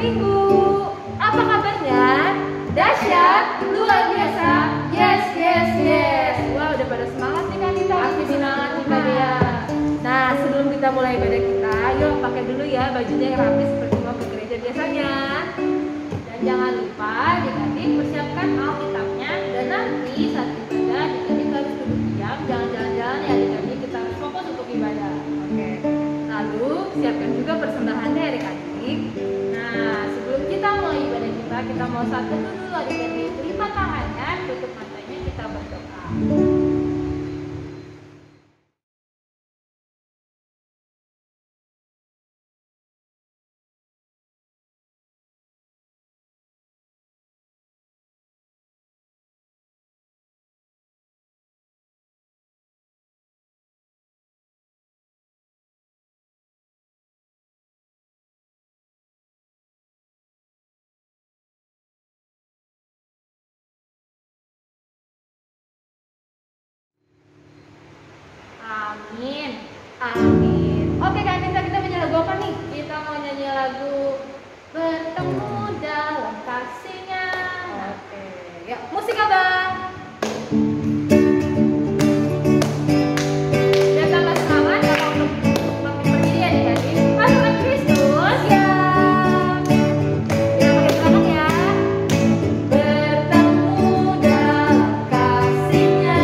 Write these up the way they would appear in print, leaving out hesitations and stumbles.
Minggu. Apa kabarnya? Dahsyat, luar biasa. Yes, yes, yes. Wah, udah pada semangat nih kan kita? Pasti semangat nih Kak Dea. Nah, sebelum kita mulai ibadah kita, yuk pakai dulu ya bajunya yang rapi seperti mau ke gereja biasanya. Dan jangan lupa adik-adik persiapkan Alkitabnya. Dan nanti saat ibadah adik-adik harus duduk diam, jangan jalan-jalan ya adik-adik. Kita harus fokus untuk ibadah. Oke. Lalu siapkan juga persembahannya adik-adik. Nah, sebelum kita mulai ibadah kita mau satu dulu adik-adik. Lipat tangannya, tutup matanya, kita berdoa. Amin, amin. Oke Kak Anissa, kita nyanyi lagu apa nih? Kita mau nyanyi lagu Bertemu Dalam Kasih-Nya. Oke, ya musik abang. Biar tambah semangat kalau untuk berdiri adik-adik. Pasukan Kristus ya. Kita pakai semangat ya. Bertemu dalam kasih-Nya.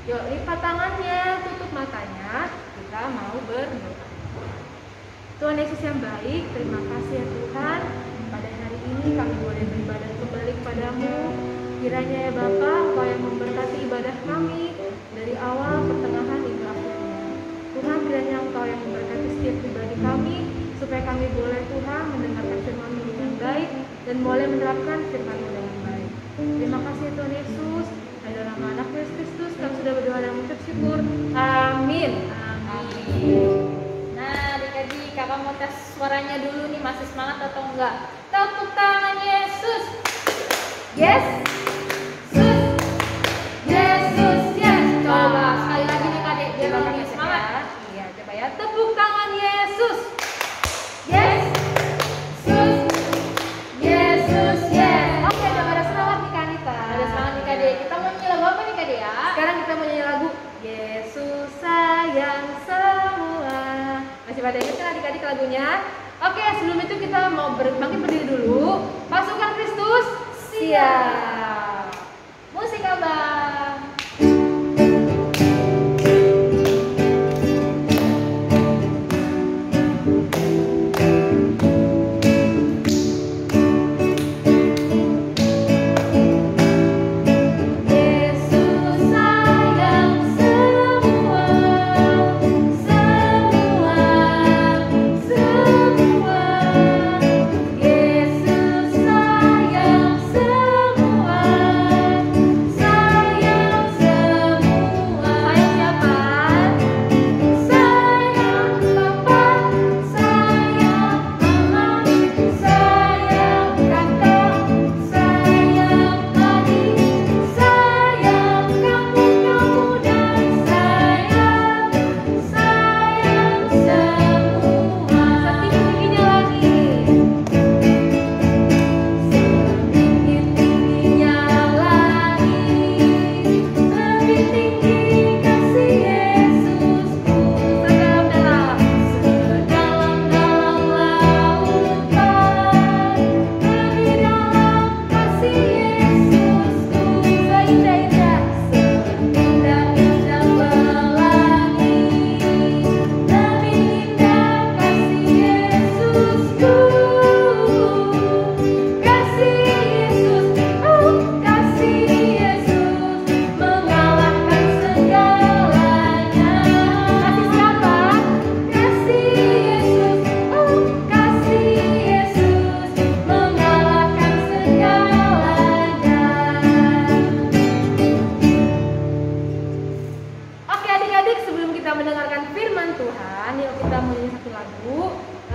Yuk lipat tangannya, tutup matanya, kita mau berdoa. Tuhan Yesus yang baik, terima kasih ya Tuhan. Pada hari ini kami boleh beribadah kembali kepadamu. Kiranya ya Bapa, Engkau yang memberkati ibadah kami dari awal, pertengahan hingga akhirnya. Tuhan, kiranya Engkau yang memberkati setiap pribadi kami, supaya kami boleh Tuhan mendengarkan firman-Mu dengan baik dan boleh menerapkan firman-Mu dengan baik. Terima kasih Tuhan Yesus. Dalam nama anak Yesus Kristus kami sudah berdoa dan mengucap syukur. Amin. Amin. Nah, adik-adik, kakak mau tes suaranya dulu nih, masih semangat atau enggak? Tepuk tangan Yesus. Yes. Yesus, yes. Coba sekali lagi nih Kak, biar lebih semangat. Iya, coba ya. Tepuk tangan Yesus. Yes. Yesus, yes. Oke, coba ada semangat nih Kak Anita. Ada semangat nih Kak Dea. Kita mau nyanyi lagu apa nih Kak Dea? Sekarang kita mau nyanyi lagu Yesus sayang semua. Masih pada ingat kan adik-adik lagunya? Oke, sebelum itu kita mau bangkit berdiri dulu. Pasukan Kristus, siap. Musik Abang.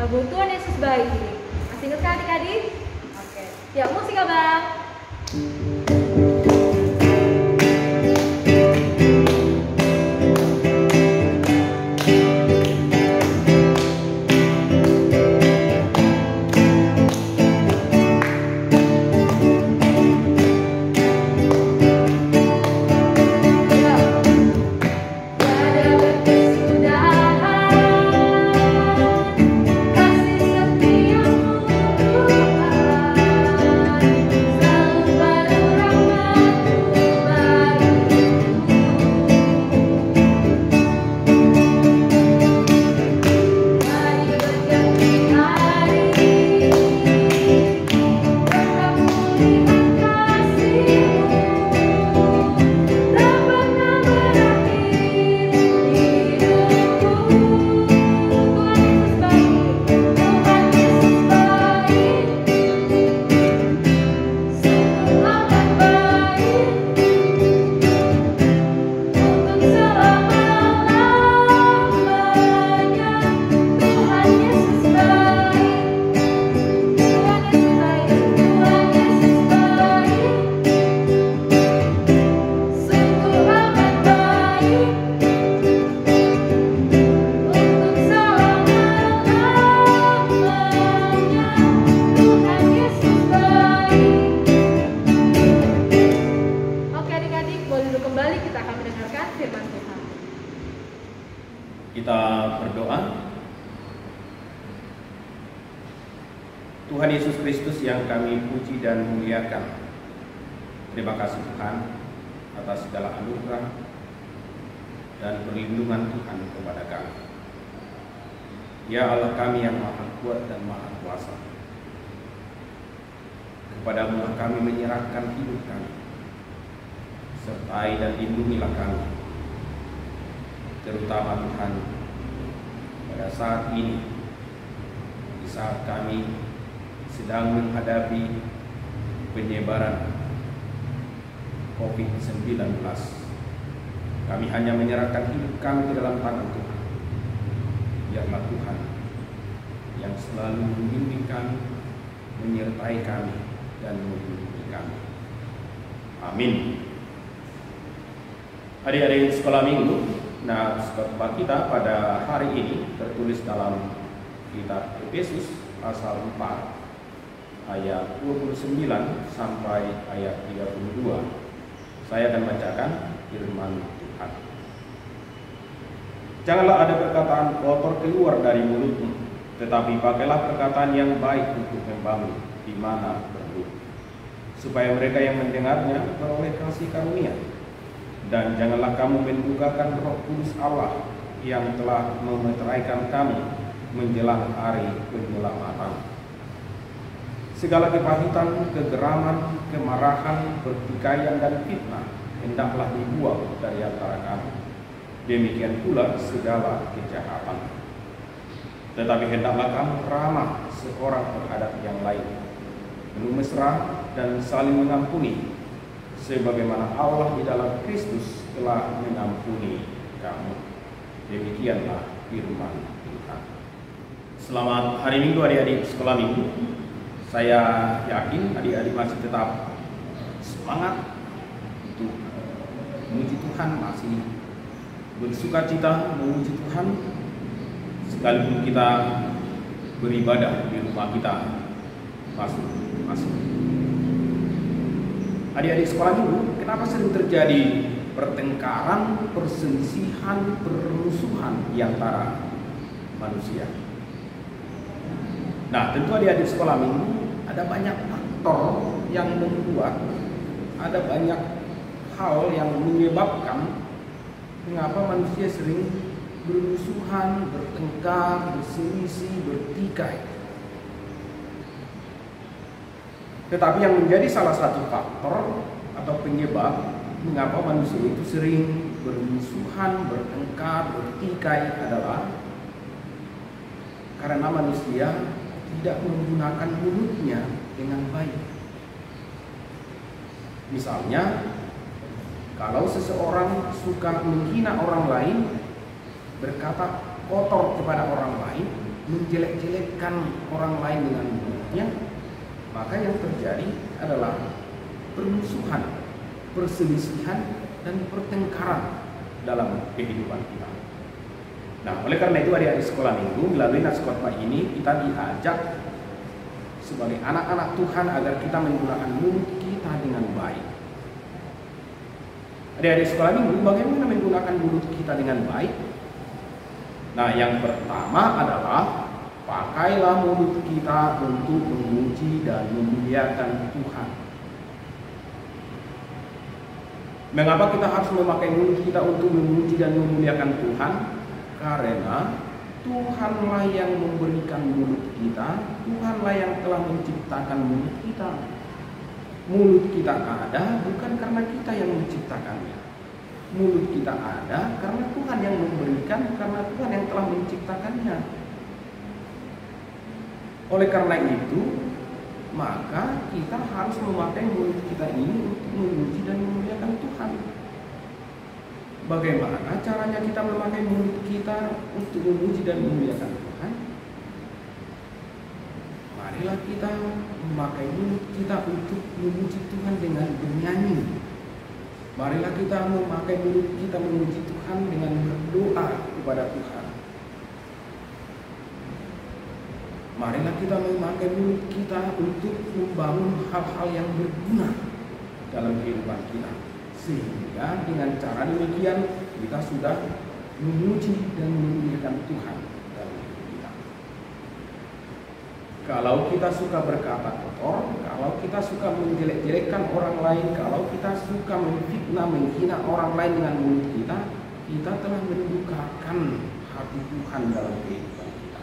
Lagu Tuhan Yesus baik. Masih ingat kan adik-adik? Oke. Ya, musik Abang. Kita berdoa. Tuhan Yesus Kristus yang kami puji dan muliakan, terima kasih Tuhan atas segala anugerah dan perlindungan Tuhan kepada kami. Ya Allah kami yang maha kuat dan maha kuasa, kepadamu kami menyerahkan hidup kami. Sertai dan lindungilah kami, terutama Tuhan pada saat ini, di saat kami sedang menghadapi penyebaran COVID-19. Kami hanya menyerahkan hidup kami ke dalam tangan Tuhan. Biarlah Tuhan yang selalu membimbing kami, menyertai kami, dan melindungi kami. Amin. Adik-adik sekolah minggu, nah khotbah kita pada hari ini tertulis dalam kitab Efesus pasal 4 ayat 29 sampai ayat 32. Saya akan bacakan firman Tuhan. Janganlah ada perkataan kotor keluar dari mulutmu, Tetapi pakailah perkataan yang baik untuk membangun di mana perlu, supaya mereka yang mendengarnya beroleh kasih karunia. Dan janganlah kamu mendukakan Roh Kudus Allah yang telah memeteraikan kamu menjelang hari penyelamatan. Segala kepahitan, kegeraman, kemarahan, pertikaian, dan fitnah hendaklah dibuang dari antara kamu. Demikian pula segala kejahatan. Tetapi hendaklah kamu ramah seorang terhadap yang lain, penuh mesra dan saling mengampuni, sebagaimana Allah di dalam Kristus telah mengampuni kamu. Demikianlah firman Tuhan. Selamat hari Minggu adik-adik sekolah minggu. Saya yakin adik-adik masih tetap semangat untuk memuji Tuhan, masih bersukacita memuji Tuhan, sekalipun kita beribadah di rumah kita masing-masing. Adik-adik sekolah minggu, kenapa sering terjadi pertengkaran, perselisihan, permusuhan di antara manusia? Nah, tentu adik-adik sekolah minggu ada banyak faktor yang membuat, ada banyak hal yang menyebabkan mengapa manusia sering bermusuhan, bertengkar, berselisih, bertikai. Tetapi yang menjadi salah satu faktor atau penyebab mengapa manusia itu sering bermusuhan, bertengkar, bertikai adalah karena manusia tidak menggunakan mulutnya dengan baik. Misalnya, kalau seseorang suka menghina orang lain, berkata kotor kepada orang lain, menjelek-jelekkan orang lain dengan mulutnya, maka yang terjadi adalah permusuhan, perselisihan, dan pertengkaran dalam kehidupan kita. Nah, oleh karena itu adik-adik sekolah minggu, melalui naskah ini kita diajak sebagai anak-anak Tuhan agar kita menggunakan mulut kita dengan baik. Adik-adik sekolah minggu, bagaimana menggunakan mulut kita dengan baik? Nah, yang pertama adalah pakailah mulut kita untuk memuji dan memuliakan Tuhan. Mengapa kita harus memakai mulut kita untuk memuji dan memuliakan Tuhan? Karena Tuhanlah yang memberikan mulut kita, Tuhanlah yang telah menciptakan mulut kita. Mulut kita ada bukan karena kita yang menciptakannya. Mulut kita ada karena Tuhan yang memberikan, karena Tuhan yang telah menciptakannya. Oleh karena itu, maka kita harus memakai mulut kita ini untuk memuji dan memuliakan Tuhan. Bagaimana caranya kita memakai mulut kita untuk memuji dan memuliakan Tuhan? Marilah kita memakai mulut kita untuk memuji Tuhan dengan bernyanyi. Marilah kita memakai mulut kita memuji Tuhan dengan berdoa kepada Tuhan. Marilah kita memakai mulut kita untuk membangun hal-hal yang berguna dalam kehidupan kita. Sehingga dengan cara demikian kita sudah memuji dan memuliakan Tuhan dalam hidup kita. Kalau kita suka berkata kotor, kalau kita suka menjelek-jelekkan orang lain, kalau kita suka menfitnah, menghina orang lain dengan mulut kita, kita telah mendukakan hati Tuhan dalam kehidupan kita.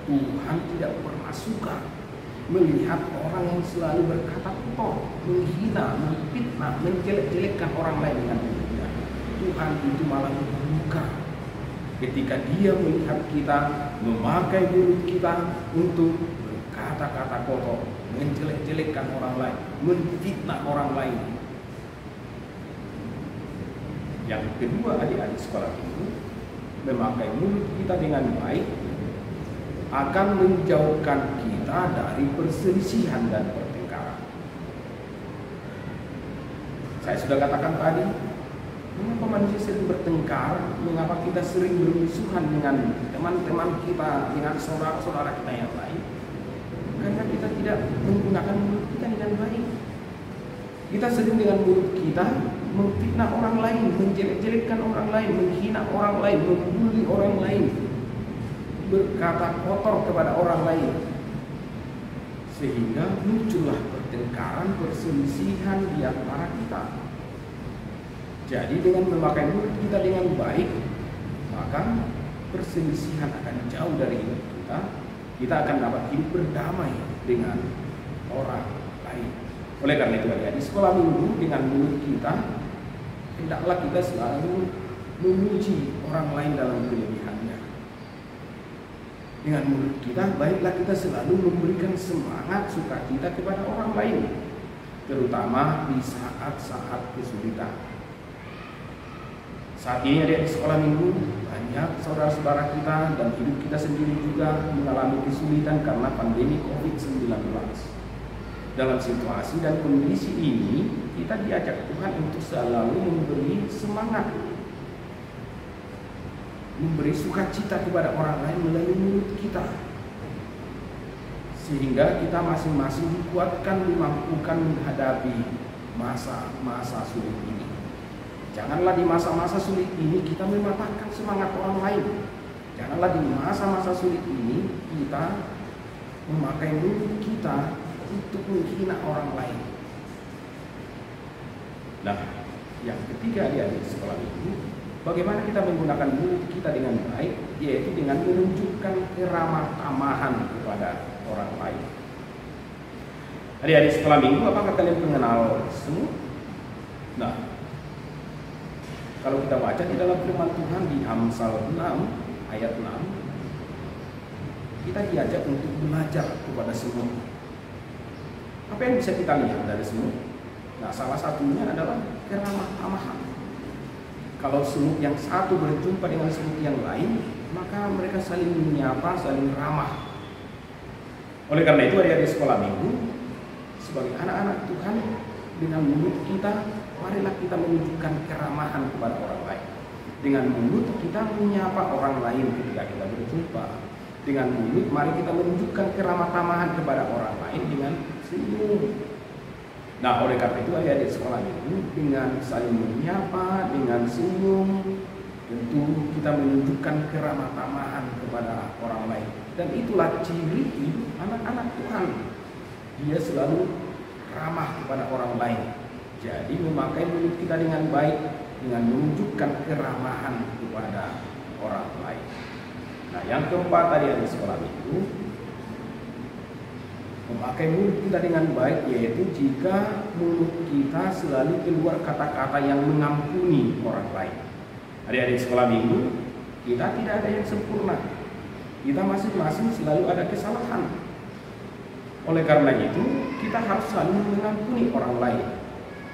Tuhan tidak pernah suka melihat orang yang selalu berkata kotor, menghina, menfitnah, menjelek-jelekkan orang lain dengan mulutnya. Tuhan itu malah berduka ketika Dia melihat kita memakai mulut kita untuk berkata-kata kotor, menjelek-jelekkan orang lain, menfitnah orang lain. Yang kedua, adik-adik sekolah itu memakai mulut kita dengan baik akan menjauhkan kita dari perselisihan dan pertengkaran. Saya sudah katakan tadi, mengapa manusia sering bertengkar, mengapa kita sering bermusuhan dengan teman-teman kita, dengan saudara-saudara kita yang lain? Karena kita tidak menggunakan mulut kita dengan baik. Kita sering dengan mulut kita memfitnah orang lain, menjelek-jelekkan orang lain, menghina orang lain, membuli orang lain. berkata kotor kepada orang lain, sehingga muncullah pertengkaran, perselisihan di antara kita. Jadi dengan memakai mulut kita dengan baik, maka perselisihan akan jauh dari hidup kita. Kita akan dapat hidup berdamai dengan orang lain. Oleh karena itu, di sekolah minggu, dengan mulut kita hendaklah kita selalu memuji orang lain dalam kelebihannya. Dengan mulut kita, baiklah kita selalu memberikan semangat sukacita kepada orang lain, terutama di saat-saat kesulitan. Saat ini di sekolah minggu, banyak saudara-saudara kita dan hidup kita sendiri juga mengalami kesulitan karena pandemi COVID-19. Dalam situasi dan kondisi ini, kita diajak Tuhan untuk selalu memberi semangat, memberi sukacita kepada orang lain melalui mulut kita, sehingga kita masing-masing dikuatkan, dimampukan menghadapi masa-masa sulit ini. Janganlah di masa-masa sulit ini kita mematahkan semangat orang lain. Janganlah di masa-masa sulit ini kita memakai mulut kita untuk menghina orang lain. Nah, yang ketiga di sekolah minggu, bagaimana kita menggunakan mulut kita dengan baik, yaitu dengan menunjukkan keramah tamahan kepada orang lain. Adik-adik sekolah minggu, apakah kalian mengenal semut? Nah, kalau kita baca di dalam firman Tuhan di Amsal 6 ayat 6, kita diajak untuk belajar kepada semut. Apa yang bisa kita lihat dari semut? Nah, salah satunya adalah keramah tamahan. Kalau semut yang satu berjumpa dengan semut yang lain, maka mereka saling menyapa, saling ramah. Oleh karena itu, adik-adik sekolah minggu, sebagai anak-anak Tuhan, dengan mulut kita, marilah kita menunjukkan keramahan kepada orang lain. Dengan mulut kita menyapa orang lain ketika kita berjumpa. Dengan mulut mari kita menunjukkan keramah tamahan kepada orang lain dengan senyum. Nah, oleh karena itu adik-adik sekolah minggu, dengan saling menyapa, dengan senyum, tentu kita menunjukkan keramah tamahan kepada orang lain. Dan itulah ciri hidup anak-anak Tuhan. Dia selalu ramah kepada orang lain. Jadi memakai mulut kita dengan baik, dengan menunjukkan keramahan kepada orang lain. Nah, yang keempat tadi ada sekolah minggu, memakai mulut kita dengan baik, yaitu jika mulut kita selalu keluar kata-kata yang mengampuni orang lain. Adik-adik sekolah minggu, kita tidak ada yang sempurna. Kita masing-masing selalu ada kesalahan. Oleh karena itu, kita harus selalu mengampuni orang lain.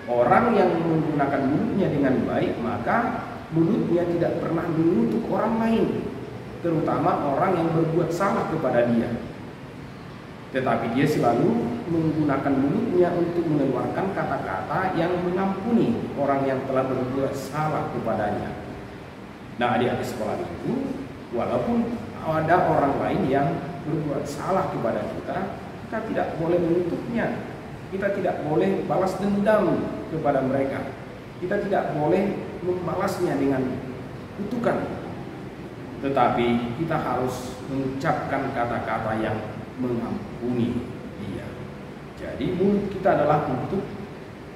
Orang yang menggunakan mulutnya dengan baik, maka mulutnya tidak pernah mengutuk orang lain, terutama orang yang berbuat salah kepada dia. Tetapi dia selalu menggunakan mulutnya untuk mengeluarkan kata-kata yang mengampuni orang yang telah berbuat salah kepadanya. Nah, adik-adik sekolah itu, walaupun ada orang lain yang berbuat salah kepada kita, kita tidak boleh mengutuknya. Kita tidak boleh balas dendam kepada mereka. Kita tidak boleh membalasnya dengan kutukan. Tetapi kita harus mengucapkan kata-kata yang mengampuni dia. Jadi mulut kita adalah untuk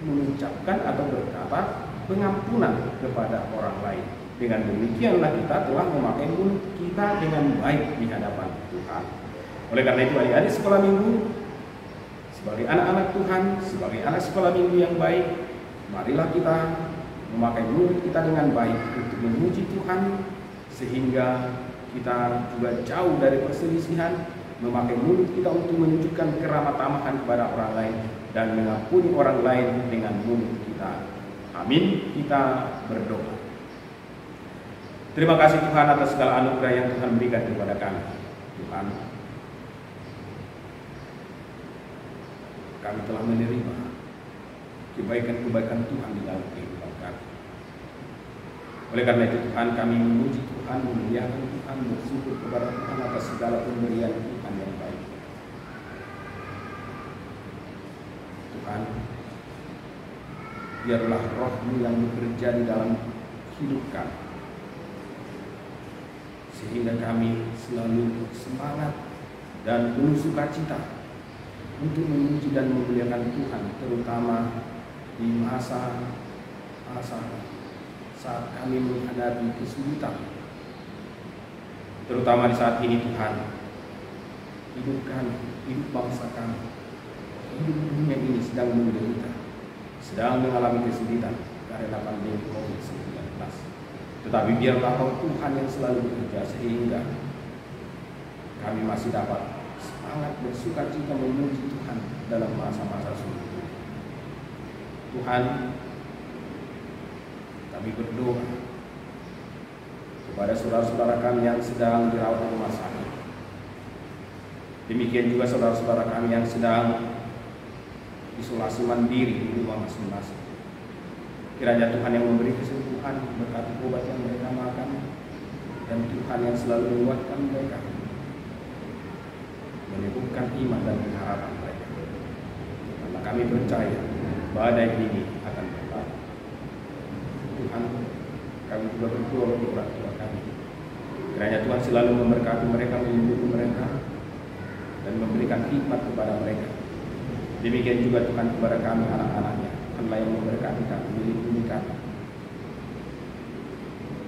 mengucapkan atau berkata pengampunan kepada orang lain. Dengan demikianlah kita telah memakai mulut kita dengan baik di hadapan Tuhan. Oleh karena itu adik-adik sekolah minggu, sebagai anak-anak Tuhan, sebagai anak sekolah minggu yang baik, marilah kita memakai mulut kita dengan baik untuk memuji Tuhan, sehingga kita juga jauh dari perselisihan, memakai mulut kita untuk menunjukkan keramah tamahan kepada orang lain dan mengampuni orang lain dengan mulut kita. Amin. Kita berdoa. Terima kasih Tuhan atas segala anugerah yang Tuhan berikan kepada kami. Tuhan, kami telah menerima kebaikan-kebaikan Tuhan di dalam kehidupan kami. Oleh karena itu Tuhan, kami memuji Tuhan, memuliakan Tuhan, bersyukur kepada Tuhan atas segala pemberian Tuhan yang baik. Tuhan, biarlah Roh-Mu yang bekerja di dalam hidup kami, sehingga kami selalu semangat dan penuh sukacita untuk memuji dan memuliakan Tuhan, terutama di masa-masa saat kami menghadapi kesulitan, terutama di saat ini. Tuhan, hidup kami, hidup bangsa kami, hidup dunia ini sedang menderita, sedang mengalami kesulitan karena pandemi COVID-19. Tetapi biarlah Roh Tuhan yang selalu bekerja sehingga kami masih dapat semangat bersukacita memuji Tuhan dalam masa-masa sulit. Tuhan, kami berdoa kepada saudara-saudara kami yang sedang dirawat di rumah sakit. Demikian juga saudara-saudara kami yang sedang isolasi mandiri di rumah masing-masing. Kiranya Tuhan yang memberi kesembuhan, berkati obat yang mereka makan, dan Tuhan yang selalu menguatkan mereka, meneguhkan iman dan pengharapan mereka. Karena kami percaya badai ini akan berlalu. Tuhan, kami juga berdoa untuk orang tua kami. Kiranya Tuhan selalu memberkati mereka, melindungi mereka, dan memberikan hikmat kepada mereka. Demikian juga Tuhan kepada kami anak-anaknya. Tuhanlah yang memberkati kami, melindungi kami.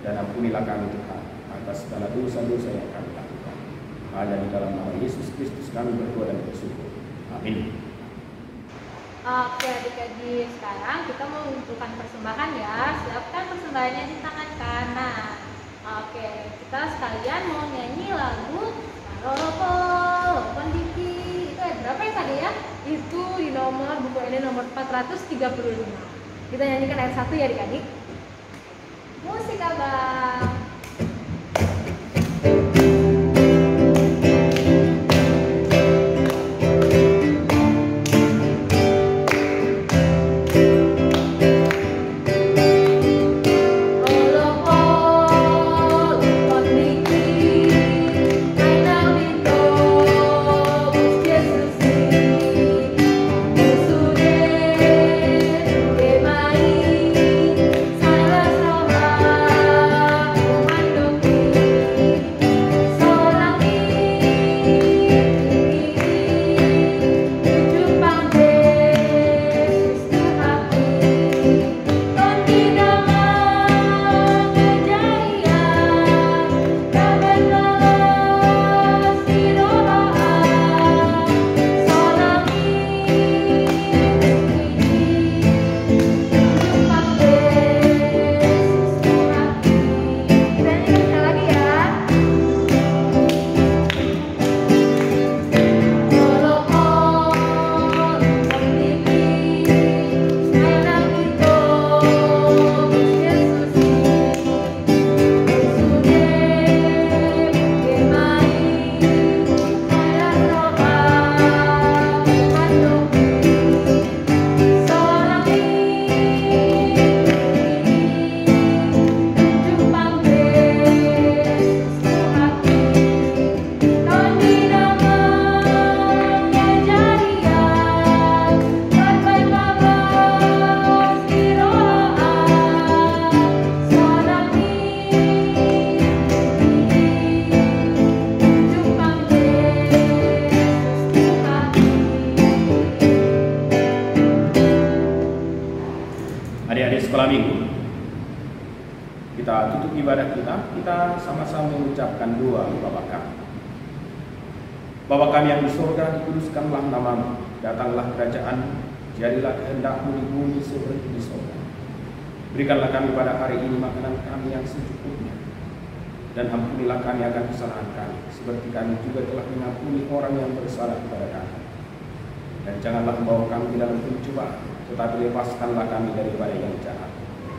Dan ampunilah kami Tuhan atas segala dosa-dosa yang kami lakukan. Hanya di dalam nama Yesus Kristus kami berdoa dan bersyukur. Amin. Oke adik-adik, sekarang kita mau mengumpulkan persembahan ya. Siapkan persembahannya di tangan kanan. Oke, kita sekalian mau nyanyi lagu Roroko, Kondiki. Itu ayat berapa ya tadi ya? Itu di nomor buku ini nomor 435. Kita nyanyikan ayat 1 ya adik-adik. Musik abang. Sekolah minggu, kita tutup ibadah kita sama-sama mengucapkan doa Bapa kami. Bapa kami yang di surga, dikuduskanlah namamu, datanglah kerajaan, jadilah kehendak-Mu di bumi seperti di surga. Berikanlah kami pada hari ini makanan kami yang secukupnya, dan ampunilah kami akan kesalahan kami, seperti kami juga telah mengampuni orang yang bersalah kepada kami. Dan janganlah membawa kami ke dalam pencobaan, tetapi lepaskanlah kami daripada yang jahat.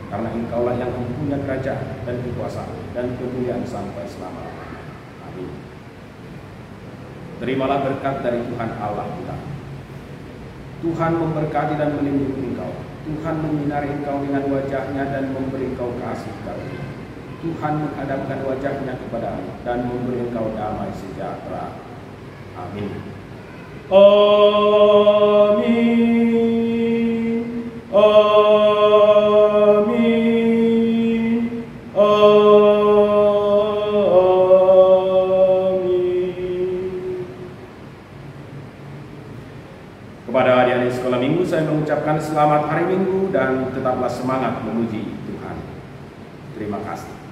Karena Engkaulah yang mempunyai kerajaan dan kekuasaan dan kemuliaan sampai selama-lamanya. Amin. Terimalah berkat dari Tuhan Allah kita. Tuhan memberkati dan melindungi engkau. Tuhan menyinari engkau dengan wajah-Nya dan memberi engkau kasih karunia. Tuhan menghadapkan wajah-Nya kepadamu dan memberi engkau damai sejahtera. Amin. Amin. Amin. Amin. Kepada adik-adik sekolah minggu saya mengucapkan selamat hari Minggu dan tetaplah semangat memuji Tuhan. Terima kasih.